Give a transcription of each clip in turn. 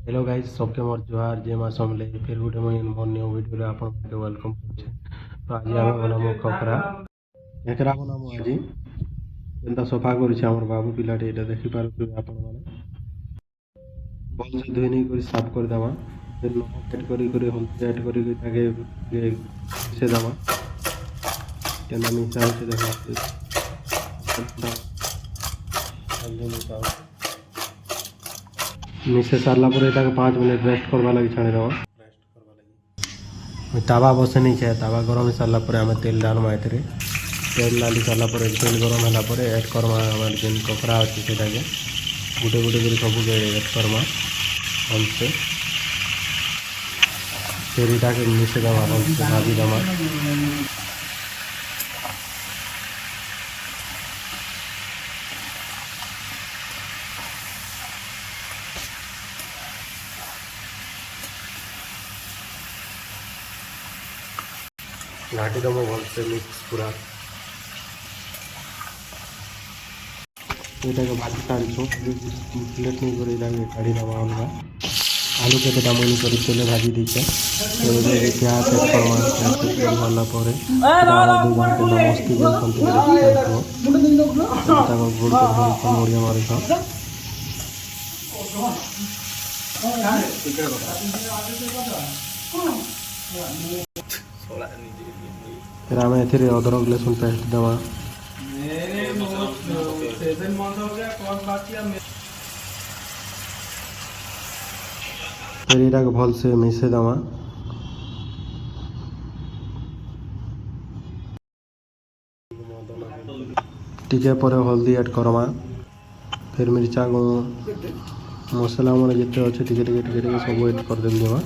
Hello guys सबके मोर जोहार जय मां समले फिर गुटे मुझे मोर न्यू वीडियो रे आपन के वेलकम करछे। तो आज आमे बनामो ककरा एकरा बनामो आज एंता सफा करछे हमर बाबू पिलाटे एटा देखि पारुथि आपन माने भल से धोई नहीं करी साफ कर दमा फिर नमक ऐड करी हल्दी ऐड करी ताके मिसे दमा केना मिसा होचे देखा हल्दी मिसा मिसे सारला पर एटा 5 मिनट रेस्ट करवा लगी छाणी दमा रेस्ट करवा लगी तावा बसे नहीं छे तावा गरम हो सारला पर आमे तेल डालमा एतरे तेल डाली सारला पर तेल गरम होला पर ऐड करमा हमर जेन ककरा अछि सेटा के गुटे गुटे करी सब के ऐड करमा हमसे फिर एटा के मिसे दमा हमसे भाजी दमा घाटी दमा भल से मिक्स पूरा एटा के भाजी काढ़ी छो प्लेट नहीं करे इधर काढ़ी दमा अलगा आलू के बेटा मनी करी तेले भाजी दीचे तो ये प्याज ऐड करमा प्याज डालला परे दारा 2 घंटे मस्ती जल संतुलित तो ताको गुड़ के भल को मोड़िया मारी छ फिर आमे एथिरे अदरक लहसुन पेस्ट दमा फिर एटा के भल से मिसे दमा टिके पर हल्दी ऐड करमा फिर मिर्चा को मसला मन जिते अच्छे टिके सब ऐड कर देम दमा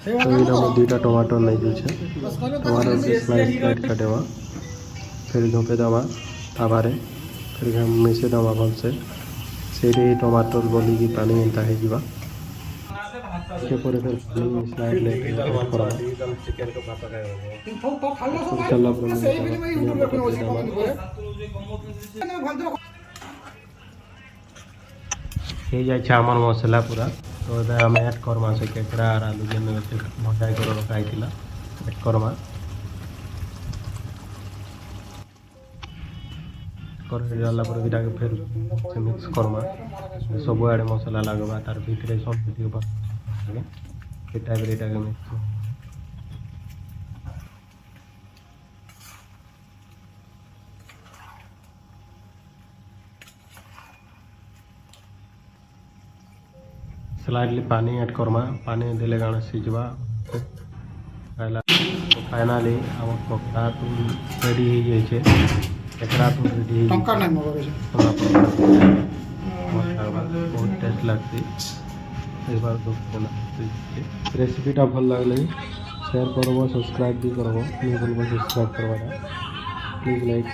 तो ये दुईटा टमाटर नहीं जो टमाटर के स्लाइस काट काटेवा फिर झोंपे दमा ताबारे फिर हम मिसे दमा भल से ही टमाटर गली की पानी एंता है जीवा के पर फिर पानी स्लाइड ले करा चिकन को भात खाए चला हे जाय छै हमर मसला पूरा तो आम ऐड करमा से केकड़ा और आलू जेन भजाई कर रखाई ऐड करमा कर डाला पर बिटा के फिर से मिक्स करमा सब आड़े मसला लगवा तार भीतर सब वीडियो पर टाइप रेटा के मिक्स स्लाइडली पानी ऐड करमा पानी देले गाना सिजवा फाइनली हम ककड़ा तो रेडी हो जाए छे एकरा तो रेडी टंका नहीं मगर बहुत टेस्ट लगती एक बार तो रेसिपीटा भल लगले शेयर करबो सब्सक्राइब भी करबो नहीं भूलबो सब्सक्राइब करवाना प्लीज लाइक